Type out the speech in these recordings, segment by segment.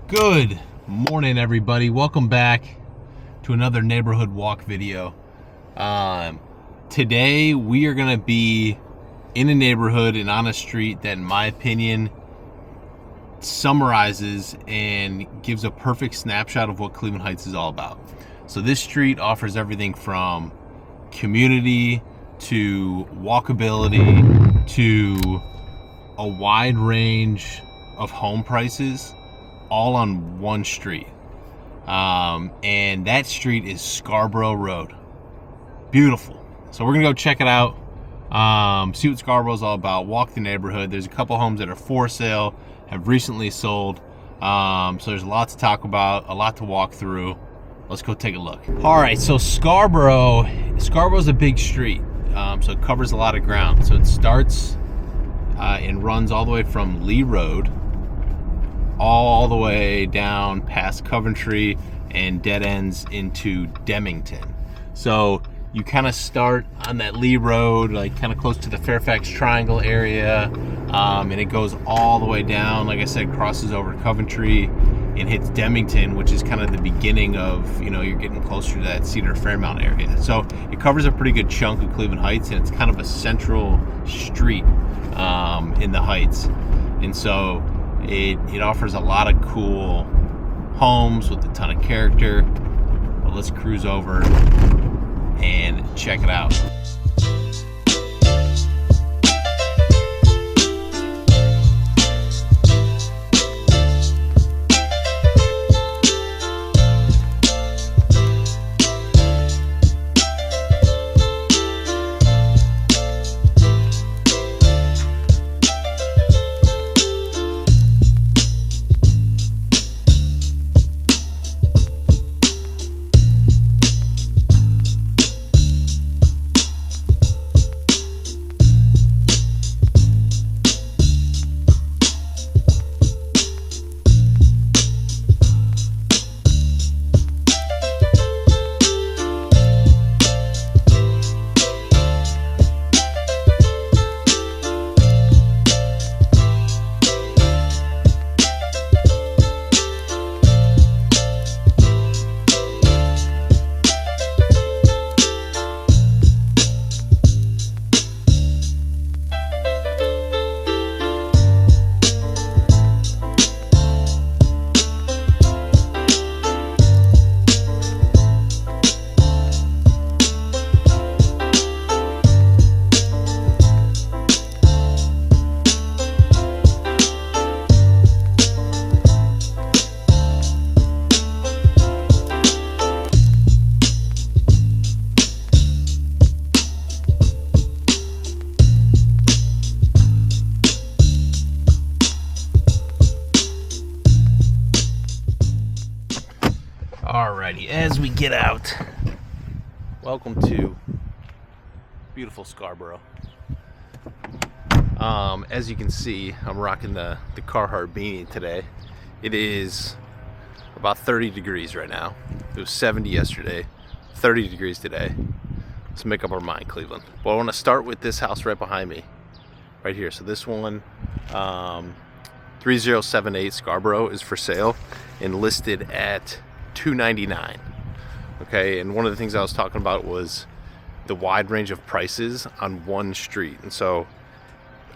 Good morning, everybody. Welcome back to another neighborhood walk video. Today we are going to be in a neighborhood and on a street that, in my opinion, summarizes and gives a perfect snapshot of what Cleveland Heights is all about. So this street offers everything from community to walkability to a wide range of home prices, all on one street. And that street is Scarborhough Road. Beautiful. So we're gonna go check it out, see what Scarborough's all about, walk the neighborhood. There's a couple homes that are for sale, have recently sold. So there's a lot to talk about, a lot to walk through. Let's go take a look. All right, so Scarborough's a big street, so it covers a lot of ground. So it starts and runs all the way from Lee Road all the way down past Coventry and dead ends into Demington. So you kind of start on that Lee Road, like kind of close to the Fairfax Triangle area, and it goes all the way down, like I said, crosses over Coventry and hits Demington, which is kind of the beginning of, you're getting closer to that Cedar Fairmount area. So it covers a pretty good chunk of Cleveland Heights, and it's kind of a central street in the Heights. And so it offers a lot of cool homes with a ton of character. But let's cruise over and check it out. Alrighty, as we get out, welcome to beautiful Scarborough. As you can see, I'm rocking the Carhartt beanie today. It is about 30 degrees right now. It was 70 yesterday, 30 degrees today. Let's make up our mind, Cleveland. Well, I want to start with this house right behind me, right here. So this one, 3078 Scarborough, is for sale and listed at $299. Okay, and one of the things I was talking about was the wide range of prices on one street. And so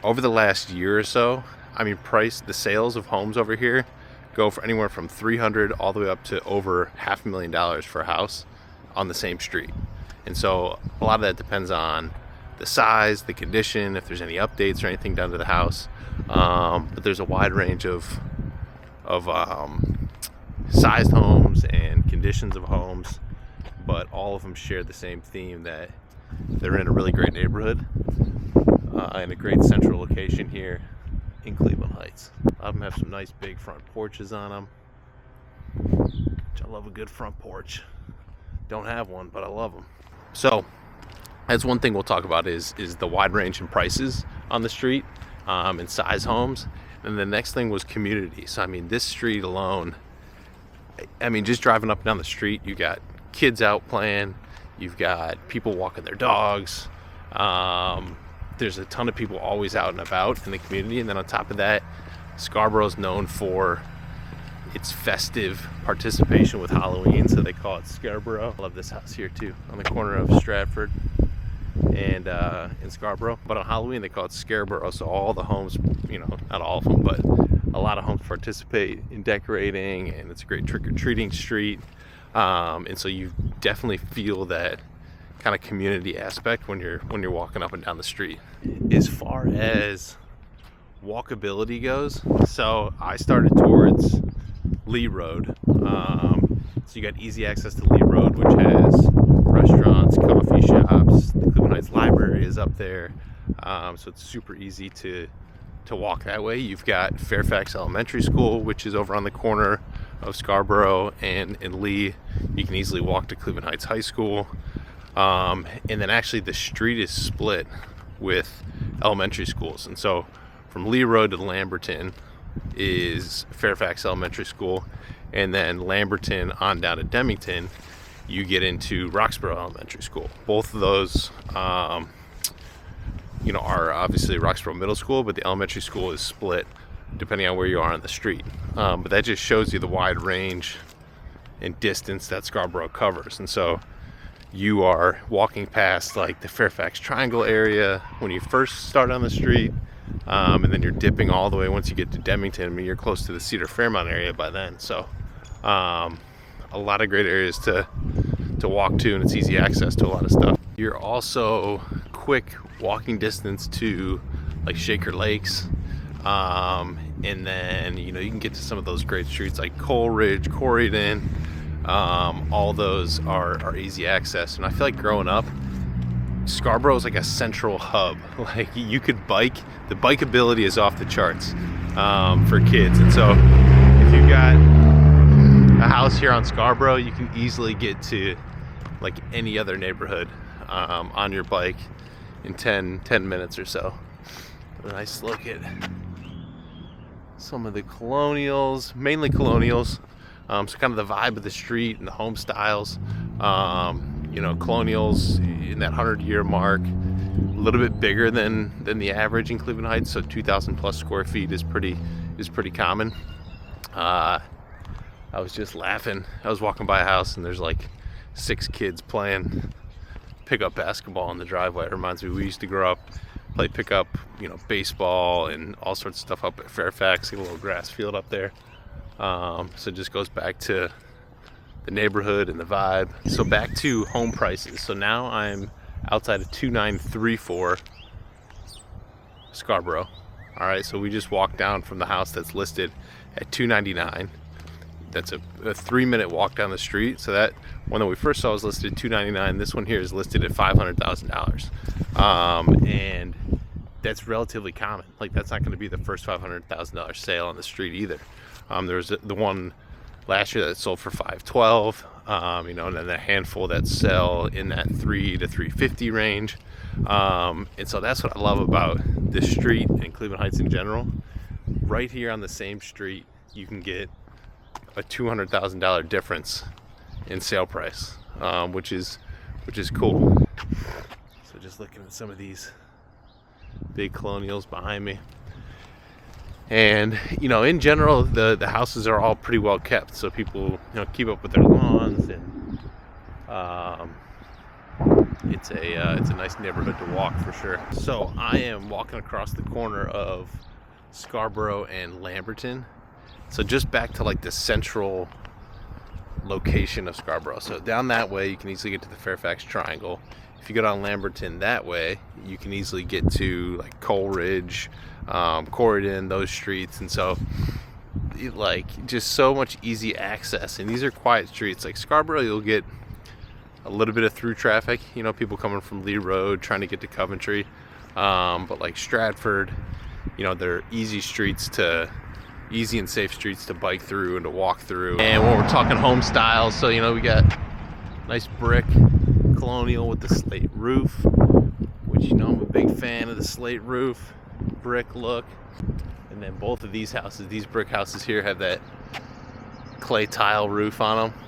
over the last year or so, the sales of homes over here go for anywhere from $300 all the way up to over $500,000 for a house on the same street. And so a lot of that depends on the size, the condition, if there's any updates or anything done to the house. But there's a wide range of sized homes and conditions of homes, but all of them share the same theme, that they're in a really great neighborhood in a great central location here in Cleveland Heights. A lot of them have some nice big front porches on them, which I love. A good front porch. Don't have one, but I love them. So that's one thing we'll talk about is the wide range in prices on the street and size homes. And the next thing was community. So this street alone, just driving up and down the street, you got kids out playing, you've got people walking their dogs, there's a ton of people always out and about in the community. And then on top of that, Scarborough's known for its festive participation with Halloween, so they call it Scarborough. I love this house here too, on the corner of Stratford and in Scarborough. But on Halloween they call it Scarborough, so all the homes, you know, not all of them, but a lot of homes participate in decorating, and it's a great trick-or-treating street. And so you definitely feel that kind of community aspect when you're walking up and down the street. As far as walkability goes, so I started towards Lee Road. So you got easy access to Lee Road, which has restaurants, coffee shops. The Cleveland Heights Library is up there, so it's super easy to walk that way. You've got Fairfax Elementary School, which is over on the corner of Scarborough and Lee. You can easily walk to Cleveland Heights High School. And then actually the street is split with elementary schools, and so from Lee Road to Lamberton is Fairfax Elementary School, and then Lamberton on down to Demington you get into Roxborough Elementary School. Both of those you know, are obviously Roxborough Middle School, but the elementary school is split depending on where you are on the street. But that just shows you the wide range and distance that Scarborough covers. And so you are walking past like the Fairfax Triangle area when you first start on the street, and then you're dipping all the way once you get to Demington. I mean, you're close to the Cedar Fairmont area by then. So a lot of great areas to walk to, and it's easy access to a lot of stuff. You're also quick walking distance to like Shaker Lakes, and then, you know, you can get to some of those great streets like Coleridge, Corydon. All those are easy access, and I feel like growing up, Scarborough is like a central hub. Like, you could bike. The bikeability is off the charts for kids, and so if you've got a house here on Scarborough, you can easily get to like any other neighborhood on your bike in 10 minutes or so. A nice look at some of the colonials, mainly colonials. So kind of the vibe of the street and the home styles. You know, colonials in that 100-year mark, a little bit bigger than the average in Cleveland Heights. So 2,000 plus square feet is pretty common. I was just laughing. I was walking by a house and there's like 6 kids playing pickup basketball in the driveway. It reminds me, we used to grow up, play pickup, you know, baseball and all sorts of stuff up at Fairfax. A little grass field up there. So it just goes back to the neighborhood and the vibe. So back to home prices. So now I'm outside of 2934 Scarborough. All right, so we just walked down from the house that's listed at 299. That's a 3-minute walk down the street. So that one that we first saw was listed at 299. This one here is listed at $500,000. And that's relatively common. Like, that's not going to be the first $500,000 sale on the street either. There was the one last year that sold for $512, you know, and then a handful that sell in that $300 to $350 range. And so that's what I love about this street and Cleveland Heights in general. Right here on the same street, you can get a $200,000 difference in sale price, which is cool. So just looking at some of these big colonials behind me. And, you know, in general, the houses are all pretty well kept, so people, you know, keep up with their lawns, and it's a nice neighborhood to walk for sure. So I am walking across the corner of Scarborough and Lamberton. So just back to like the central location of Scarborough. So down that way, you can easily get to the Fairfax Triangle. If you go down Lamberton that way, you can easily get to like Coleridge, Corydon, those streets. And so like just so much easy access, and these are quiet streets. Like Scarborough, you'll get a little bit of through traffic, you know, people coming from Lee Road trying to get to Coventry, but like Stratford, you know, they're easy and safe streets to bike through and to walk through. And when we're talking home styles, so, you know, we got nice brick colonial with the slate roof, which, you know, I'm a big fan of the slate roof brick look. And then both of these houses, these brick houses here, have that clay tile roof on them,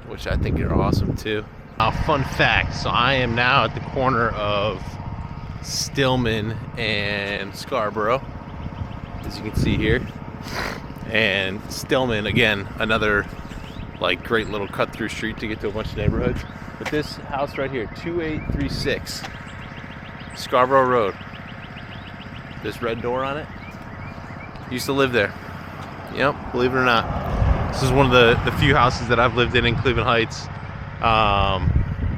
which I think are awesome too. Fun fact, so I am now at the corner of Stillman and Scarborough, as you can see here. And Stillman, again, another like great little cut through street to get to a bunch of neighborhoods. But this house right here, 2836 Scarborhough Road. This red door on it. Used to live there. Yep, believe it or not. This is one of the few houses that I've lived in Cleveland Heights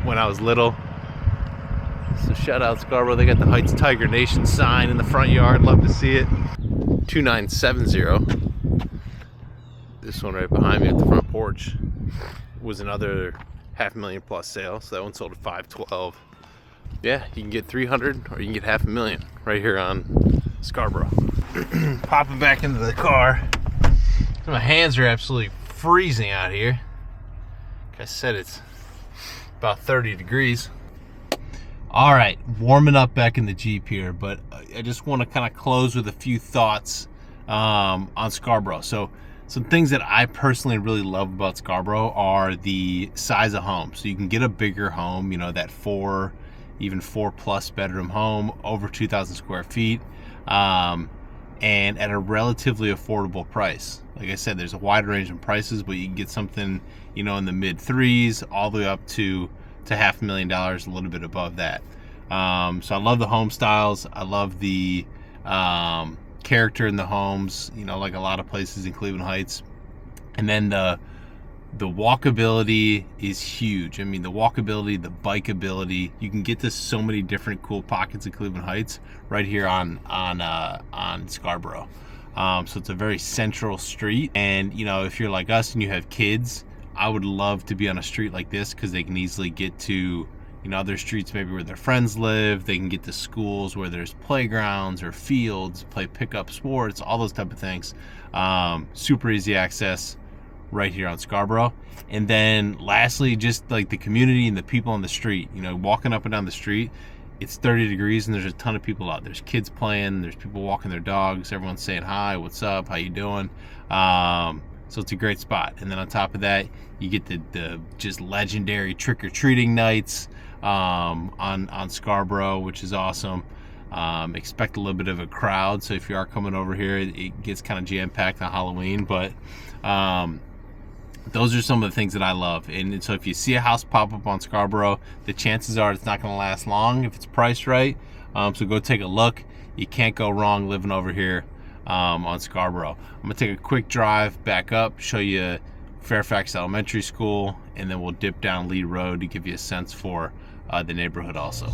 when I was little. So shout out Scarborough. They got the Heights Tiger Nation sign in the front yard. Love to see it. 2970. This one right behind me at the front porch was another $500,000+ sale. So that one sold at 512. Yeah, you can get 300 or you can get $500,000 right here on Scarborough. Popping back into the car. My hands are absolutely freezing out here. Like I said, it's about 30 degrees. All right, warming up back in the Jeep here, but I just want to kind of close with a few thoughts on Scarborough. So some things that I personally really love about Scarborough are the size of home. So you can get a bigger home, you know, that 4, even 4+ bedroom home, over 2,000 square feet, and at a relatively affordable price. Like I said, there's a wide range of prices, but you can get something, you know, in the mid 3s all the way up to $500,000, a little bit above that. So I love the home styles. I love the character in the homes, you know, like a lot of places in Cleveland Heights. And then the walkability is huge. I mean, the walkability, the bikeability, you can get to so many different cool pockets of Cleveland Heights right here on Scarborough. So it's a very central street. And, you know, if you're like us and you have kids, I would love to be on a street like this because they can easily get to, you know, other streets maybe where their friends live. They can get to schools where there's playgrounds or fields, play pickup sports, all those type of things. Super easy access right here on Scarborough. And then lastly, just like the community and the people on the street, you know, walking up and down the street, it's 30 degrees and there's a ton of people out. There's kids playing, there's people walking their dogs, everyone's saying hi, what's up, how you doing? So it's a great spot. And then on top of that, you get the just legendary trick-or-treating nights on Scarborough, which is awesome. Expect a little bit of a crowd, so if you are coming over here, it gets kind of jam-packed on Halloween. But those are some of the things that I love. And so if you see a house pop up on Scarborough, the chances are it's not going to last long if it's priced right. So go take a look. You can't go wrong living over here on Scarborough. I'm gonna take a quick drive back up, show you Fairfax Elementary School, and then we'll dip down Lee Road to give you a sense for the neighborhood also.